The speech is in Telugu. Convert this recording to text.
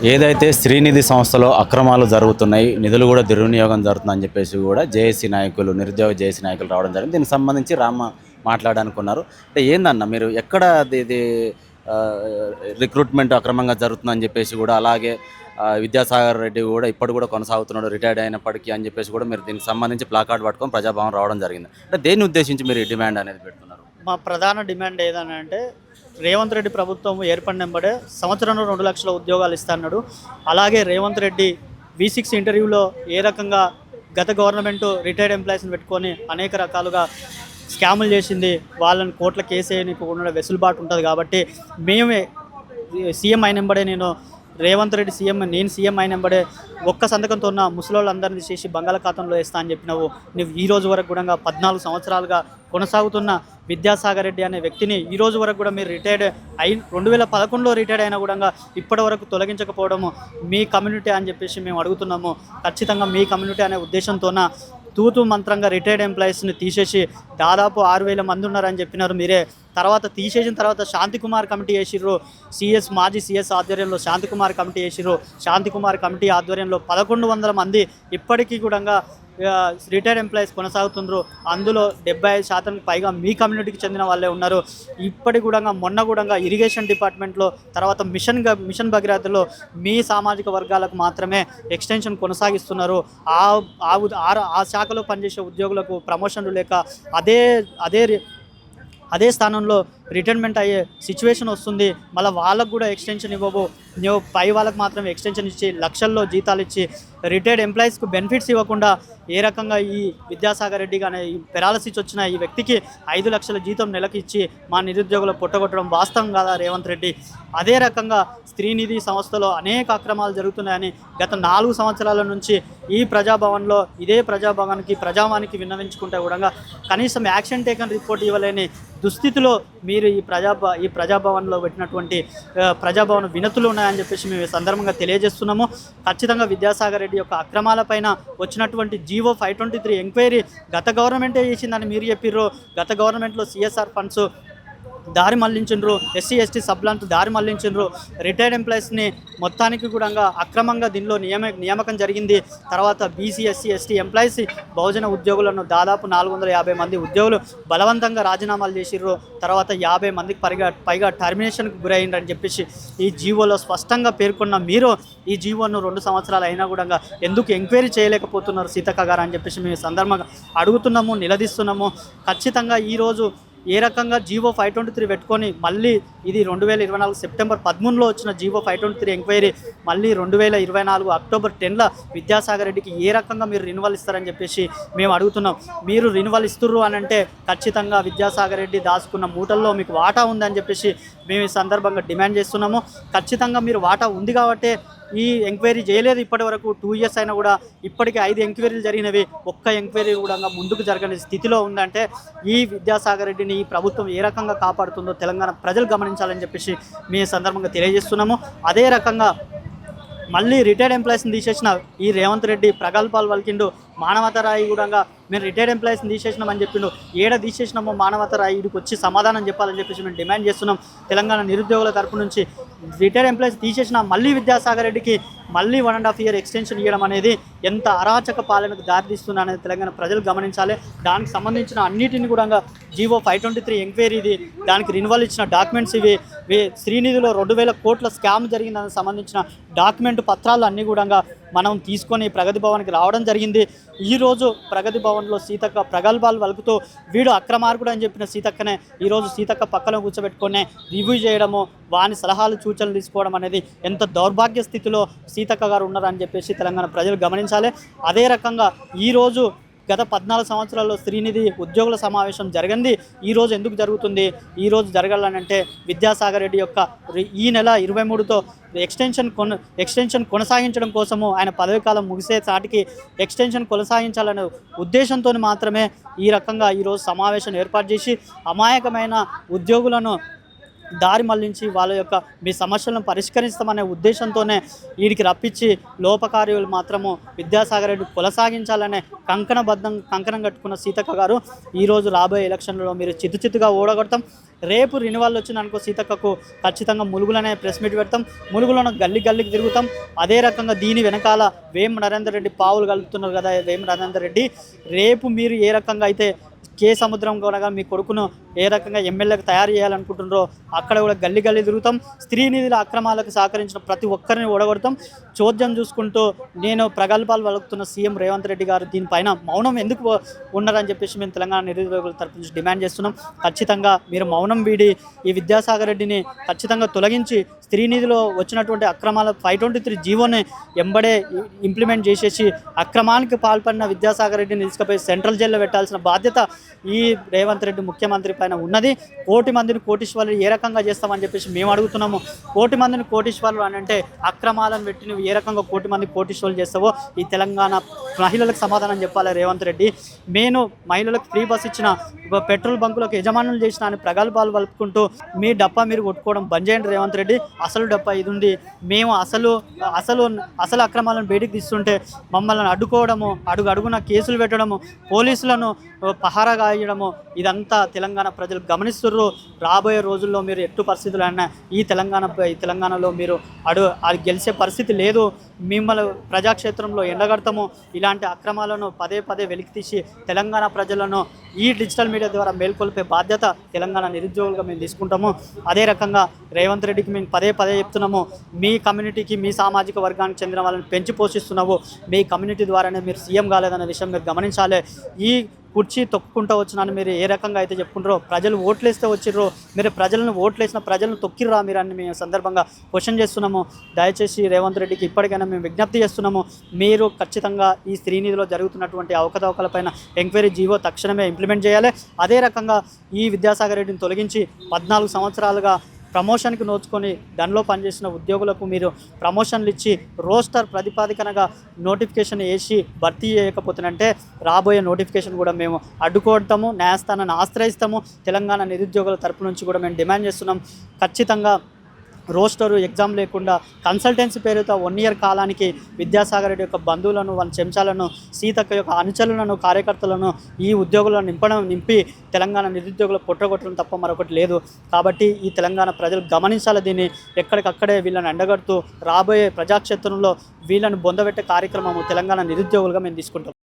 ఏదైతే శ్రీనిధి సంస్థలో అక్రమాలు జరుగుతున్నాయి, నిధులు కూడా దుర్వినియోగం జరుగుతుందని చెప్పేసి కూడా జేఏసీ నాయకులు, నిరుద్యోగ జేఏసీ నాయకులు రావడం జరిగింది. దీనికి సంబంధించి రామ మాట్లాడాలనుకున్నారు. అంటే ఏందన్న మీరు ఎక్కడ ఇది రిక్రూట్మెంట్ అక్రమంగా జరుగుతుందని చెప్పేసి కూడా, అలాగే విద్యాసాగర్ రెడ్డి కూడా ఇప్పటి కూడా కొనసాగుతున్నాడు రిటైర్డ్ అయినప్పటికీ అని చెప్పేసి కూడా మీరు దీనికి సంబంధించి ప్లాకార్డ్ పట్టుకొని ప్రజాభవన్ రావడం జరిగింది. అంటే దేన్ని ఉద్దేశించి మీరు ఈ డిమాండ్ అనేది పెడుతున్నారు? మా ప్రధాన డిమాండ్ ఏదనంటే రేవంత్ రెడ్డి ప్రభుత్వం ఏర్పడినంబడే సంవత్సరంలో 2 లక్షల ఉద్యోగాలు ఇస్తాడు. అలాగే రేవంత్ రెడ్డి V6 ఇంటర్వ్యూలో ఏ రకంగా గత గవర్నమెంట్ రిటైర్డ్ ఎంప్లాయీస్ని పెట్టుకొని అనేక రకాలుగా స్కాములు చేసింది, వాళ్ళని కోట్ల కేసు వేయడానికి ఉన్న వెసులుబాటు ఉంటుంది. కాబట్టి మేమే సీఎం అయినంబడే రేవంత్ రెడ్డి నేను సీఎం అయినంబడే ఒక్క సంతకంతో ఉన్న ముసలోళ్ళందరినీ చేసి బంగాళాఖాతంలో వేస్తా అని చెప్పినావు. నువ్వు ఈ రోజు వరకు కూడా 14 సంవత్సరాలుగా కొనసాగుతున్న విద్యాసాగర్ రెడ్డి అనే వ్యక్తిని ఈ రోజు వరకు కూడా మీరు రిటైర్డ్ 2011లో రిటైర్డ్ అయినా కూడా ఇప్పటి వరకు తొలగించకపోవడము మీ కమ్యూనిటీ అని చెప్పేసి మేము అడుగుతున్నాము. ఖచ్చితంగా మీ కమ్యూనిటీ అనే ఉద్దేశంతోన తూతు మంత్రంగా రిటైర్డ్ ఎంప్లాయీస్ని తీసేసి దాదాపు 6,000 మంది ఉన్నారని చెప్పినారు మీరే. తర్వాత తీసేసిన తర్వాత శాంతికుమార్ కమిటీ వేసిర్రు, మాజీ సిఎస్ ఆధ్వర్యంలో శాంతికుమార్ కమిటీ వేసిర్రు. శాంతికుమార్ కమిటీ ఆధ్వర్యంలో 1,100 మంది ఇప్పటికీ కూడా రిటైర్డ్ ఎంప్లాయీస్ కొనసాగుతున్నారు. అందులో 75% పైగా మీ కమ్యూనిటీకి చెందిన వాళ్ళే ఉన్నారు. ఇప్పటి కూడా మొన్న కూడా ఇరిగేషన్ డిపార్ట్మెంట్లో, తర్వాత మిషన్ భగీరథలో మీ సామాజిక వర్గాలకు మాత్రమే ఎక్స్టెన్షన్ కొనసాగిస్తున్నారు. ఆ శాఖలో పనిచేసే ఉద్యోగులకు ప్రమోషన్లు లేక అదే స్థానంలో రిటైర్మెంట్ అయ్యే సిచ్యువేషన్ వస్తుంది. మళ్ళీ వాళ్ళకు కూడా ఎక్స్టెన్షన్ ఇవ్వవు, నువ్వు పై వాళ్ళకు మాత్రమే ఎక్స్టెన్షన్ ఇచ్చి లక్షల్లో జీతాలు ఇచ్చి రిటైర్డ్ ఎంప్లాయీస్కు బెనిఫిట్స్ ఇవ్వకుండా ఏ రకంగా ఈ విద్యాసాగర్ రెడ్డి కానీ ఈ పెరాలసిస్ వచ్చిన ఈ వ్యక్తికి 5 లక్షల జీతం నెలకి ఇచ్చి మా నిరుద్యోగులు పొట్టగొట్టడం వాస్తవం కాదా రేవంత్ రెడ్డి? అదే రకంగా శ్రీనిధి సంస్థలో అనేక అక్రమాలు జరుగుతున్నాయని గత 4 సంవత్సరాల నుంచి ఈ ప్రజాభవన్లో ఇదే ప్రజావానికి విన్నవించుకుంటే కూడా కనీసం యాక్షన్ టేకన్ రిపోర్ట్ ఇవ్వలేని దుస్థితిలో మీరు ఈ ప్రజాభవన్లో పెట్టినటువంటి ప్రజాభవన్ వినతులు ఉన్నాయని చెప్పేసి మేము ఈ సందర్భంగా తెలియజేస్తున్నాము. ఖచ్చితంగా విద్యాసాగర్ రెడ్డి యొక్క అక్రమాలపైన వచ్చినటువంటి జీవో 523 ఎంక్వైరీ గత గవర్నమెంటే చేసిందని మీరు చెప్పిర్రు. గత గవర్నమెంట్లో CSR ఫండ్స్ దారి మళ్లించిండ్రు, SC/ST సబ్లాంటి దారి మళ్లించిండ్రు. రిటైర్డ్ ఎంప్లాయీస్ని మొత్తానికి కూడా అక్రమంగా దీనిలో నియామకం జరిగింది. తర్వాత BC SC/ST ఎంప్లాయీస్ బహుజన ఉద్యోగులను దాదాపు 450 మంది ఉద్యోగులు బలవంతంగా రాజీనామాలు చేసిర్రు. తర్వాత 50 మందికి పైగా టర్మినేషన్కి గురైందని చెప్పేసి ఈ జీవోలో స్పష్టంగా పేర్కొన్న మీరు ఈ జీవోను 2 సంవత్సరాలు అయినా కూడా ఎందుకు ఎంక్వైరీ చేయలేకపోతున్నారు సీతక్క గారు అని చెప్పేసి మేము సందర్భంగా అడుగుతున్నాము, నిలదీస్తున్నాము. ఖచ్చితంగా ఈరోజు ఏ రకంగా జీవో 523 పెట్టుకొని మళ్ళీ ఇది 2024 సెప్టెంబర్ 13లో వచ్చిన జీవో 523 ఎంక్వైరీ మళ్ళీ 2024 అక్టోబర్ 10ల విద్యాసాగర్ రెడ్డికి ఏ రకంగా మీరు రిన్యువల్ ఇస్తారని చెప్పేసి మేము అడుగుతున్నాం. మీరు రిన్యువల్ ఇస్తుర్రు అని అంటే ఖచ్చితంగా విద్యాసాగర్ రెడ్డి దాచుకున్న మూటల్లో మీకు వాటా ఉందని చెప్పేసి మేము ఈ సందర్భంగా డిమాండ్ చేస్తున్నాము. ఖచ్చితంగా మీరు వాటా ఉంది కాబట్టి ఈ ఎంక్వైరీ చేయలేదు ఇప్పటి వరకు. 2 ఇయర్స్ అయినా కూడా ఇప్పటికీ 5 ఎంక్వైరీలు జరిగినవి, ఒక్క ఎంక్వైరీ కూడా ముందుకు జరగని స్థితిలో ఉందంటే ఈ విద్యాసాగర్ రెడ్డిని ఈ ప్రభుత్వం ఏ రకంగా కాపాడుతుందో తెలంగాణ ప్రజలు గమనించాలని చెప్పేసి మీ సందర్భంగా తెలియజేస్తున్నాము. అదే రకంగా మళ్ళీ రిటైర్డ్ ఎంప్లాయీస్ని తీసేసిన ఈ రేవంత్ రెడ్డి ప్రగల్భాలు పలికిండు. మానవతా రాయి కూడా మేము రిటైర్డ్ ఎంప్లాయీస్ని తీసేసినామని చెప్పిండు. తీసేసినామో మానవతా రాయికి వచ్చి సమాధానం చెప్పాలని చెప్పేసి మేము డిమాండ్ చేస్తున్నాం. తెలంగాణ నిరుద్యోగుల తరపు నుంచి రిటైర్డ్ ఎంప్లాయీస్ తీసేసిన మళ్ళీ విద్యాసాగర్ రెడ్డికి మళ్ళీ 1.5 ఇయర్ ఎక్స్టెన్షన్ ఇవ్వడం అనేది ఎంత అరాచక పాలనకు దారితీస్తున్నా అనేది తెలంగాణ ప్రజలు గమనించాలి. దానికి సంబంధించిన అన్నిటిని కూడా జీవో 523 ఎంక్వైరీది, దానికి రిన్యువల్ ఇచ్చిన డాక్యుమెంట్స్ ఇవి, శ్రీనిధిలో 2,000 కోట్ల స్కామ్ జరిగిందానికి సంబంధించిన డాక్యుమెంట్ పత్రాలు అన్నీ కూడా మనం తీసుకొని ప్రగతి భవన్కి రావడం జరిగింది. ఈరోజు ప్రగతి భవన్లో సీతక్క ప్రగల్భాలు వలుకుతూ వీడు అక్రమార్కుడు అని చెప్పిన సీతక్కనే ఈరోజు సీతక్క పక్కన కూర్చోబెట్టుకొని రివ్యూ చేయడము, వాని సలహాలు సూచనలు తీసుకోవడం అనేది ఎంత దౌర్భాగ్య స్థితిలో సీతక్క గారు ఉన్నారని చెప్పేసి తెలంగాణ ప్రజలు గమనించాలి. అదే రకంగా ఈరోజు గత 14 సంవత్సరాల్లో శ్రీనిధి ఉద్యోగుల సమావేశం జరిగింది. ఈరోజు ఎందుకు జరుగుతుంది? ఈరోజు జరగాలనంటే విద్యాసాగర్ రెడ్డి యొక్క ఈ నెల 23తో ఎక్స్టెన్షన్ కొనసాగించడం కోసము ఆయన పదవి కాలం ముగిసే సాటికి ఎక్స్టెన్షన్ కొనసాగించాలనే ఉద్దేశంతో మాత్రమే ఈ రకంగా ఈరోజు సమావేశం ఏర్పాటు చేసి అమాయకమైన ఉద్యోగులను దారి మళ్లించి వాళ్ళ యొక్క మీ సమస్యలను పరిష్కరిస్తామనే ఉద్దేశంతోనే వీడికి రప్పించి లోపకార్యులు మాత్రము విద్యాసాగర్ రెడ్డి కొనసాగించాలనే కంకణం కట్టుకున్న సీతక్క గారు ఈరోజు రాబోయే ఎలక్షన్లలో మీరు చిత్తుగా ఓడగొడతాం. రేపు రినివాళ్ళు వచ్చిందనుకో సీతక్కకు ఖచ్చితంగా ములుగులనే ప్రెస్ మీట్ పెడతాం. ములుగులోనే గల్లికి తిరుగుతాం. అదే రకంగా దీని వెనకాల వేం నరేందర్ రెడ్డి పావులు కలుపుతున్నారు కదా. వేం నరేందర్ రెడ్డి రేపు మీరు ఏ రకంగా అయితే కే సముద్రం కూడా మీ కొడుకును ఏ రకంగా ఎమ్మెల్యేకి తయారు చేయాలనుకుంటున్నారో అక్కడ కూడా గల్లి తిరుగుతాం. స్త్రీ నిధుల అక్రమాలకు సహకరించిన ప్రతి ఒక్కరిని ఓడగొడతాం. చోద్యం చూసుకుంటూ నేను ప్రగల్భాలు వలుకుతున్న సీఎం రేవంత్ రెడ్డి గారు దీనిపైన మౌనం ఎందుకు ఉన్నారని చెప్పేసి మేము తెలంగాణ నిరుద్యోగుల తరపు నుంచి డిమాండ్ చేస్తున్నాం. ఖచ్చితంగా మీరు మౌనం వీడి ఈ విద్యాసాగర్ రెడ్డిని ఖచ్చితంగా తొలగించి స్త్రీ నిధిలో వచ్చినటువంటి అక్రమాల 523 జీవోని ఎంబడే ఇంప్లిమెంట్ చేసేసి అక్రమానికి పాల్పడిన విద్యాసాగర్ రెడ్డిని తీసుకుపోయి సెంట్రల్ జైల్లో పెట్టాల్సిన బాధ్యత ఈ రేవంత్ రెడ్డి ముఖ్యమంత్రి పైన ఉన్నది. 1,00,00,000 మందిని కోటీశ్వర్లు ఏ రకంగా చేస్తామని చెప్పేసి మేము అడుగుతున్నాము. 1,00,00,000 మందిని కోటీశ్వర్లు అని అంటే అక్రమాలను పెట్టి నువ్వు ఏ రకంగా 1,00,00,000 మంది కోటీశ్వర్లు చేస్తావో ఈ తెలంగాణ మహిళలకు సమాధానం చెప్పాలి రేవంత్ రెడ్డి. నేను మహిళలకు ఫ్రీ బస్ ఇచ్చిన పెట్రోల్ బంకులకు యజమానులు చేసిన అని ప్రగల్భాలు వలుపుకుంటూ మీ డప్పా మీరు కొట్టుకోవడం బంద్ చేయండి రేవంత్ రెడ్డి. అసలు డప్పా ఇది ఉంది. మేము అసలు అక్రమాలను బయటికి తీస్తుంటే మమ్మల్ని అడ్డుకోవడము, అడుగున కేసులు పెట్టడము, పోలీసులను పహారా గాయడము ఇదంతా తెలంగాణ ప్రజలు గమనిస్తుర్రు. రాబోయే రోజుల్లో మీరు ఎట్టు పరిస్థితులు అన్నా ఈ తెలంగాణలో మీరు అది గెలిచే పరిస్థితి లేదు. మిమ్మల్ని ప్రజాక్షేత్రంలో ఎండగడతాము. ఇలాంటి అక్రమాలను పదే వెలికి తీసి తెలంగాణ ప్రజలను ఈ డిజిటల్ మీడియా ద్వారా మేల్కొల్పే బాధ్యత తెలంగాణ నిరుద్యోగులుగా మేము తీసుకుంటాము. అదే రకంగా రేవంత్ రెడ్డికి మేము పదే చెప్తున్నాము. మీ కమ్యూనిటీకి మీ సామాజిక వర్గానికి చెందిన వాళ్ళని పెంచి పోషిస్తున్నావు. మీ కమ్యూనిటీ ద్వారానే మీరు సీఎం కాలేదన్న విషయం మీరు గమనించాలి. ఈ కుర్చీ తొక్కుంటూ వచ్చినాను మీరు ఏ రకంగా అయితే చెప్పుకుంటారో ప్రజలు ఓట్లేస్తే వచ్చిర్రో మీరు ప్రజలను తొక్కిర్రా మీరు అని మేము సందర్భంగా క్వశ్చన్ చేస్తున్నాము. దయచేసి రేవంత్ రెడ్డికి ఇప్పటికైనా మేము విజ్ఞప్తి చేస్తున్నాము. మీరు ఖచ్చితంగా ఈ స్త్రీనిధిలో జరుగుతున్నటువంటి అవకతవకలపైన ఎంక్వైరీ జీవో తక్షణమే ఇంప్లిమెంట్ చేయాలి. అదే రకంగా ఈ విద్యాసాగర్ రెడ్డిని తొలగించి 14 సంవత్సరాలుగా ప్రమోషన్కి నోచుకొని దానిలో పనిచేసిన ఉద్యోగులకు మీరు ప్రమోషన్లు ఇచ్చి రోస్టర్ ప్రతిపాదికనగా నోటిఫికేషన్ వేసి భర్తీ చేయకపోతేనంటే రాబోయే నోటిఫికేషన్ కూడా మేము అడ్డుకోవడము, న్యాయస్థానాన్ని ఆశ్రయిస్తాము. తెలంగాణ నిరుద్యోగుల తరపు నుంచి కూడా మేము డిమాండ్ చేస్తున్నాం. ఖచ్చితంగా రోస్టరు ఎగ్జామ్ లేకుండా కన్సల్టెన్సీ పేరుతో 1 ఇయర్ కాలానికి విద్యాసాగర్ రెడ్డి యొక్క బంధువులను వాళ్ళ చెంచాలను సీతక్క యొక్క అనుచరులను కార్యకర్తలను ఈ ఉద్యోగులను నింపి తెలంగాణ నిరుద్యోగులు పొట్టగొట్టడం తప్ప మరొకటి లేదు. కాబట్టి ఈ తెలంగాణ ప్రజలు గమనించాలి. దీన్ని ఎక్కడికక్కడే వీళ్ళని ఎండగడుతూ రాబోయే ప్రజాక్షేత్రంలో వీళ్ళని బొందబెట్టే కార్యక్రమము తెలంగాణ నిరుద్యోగులుగా మేము తీసుకుంటాం.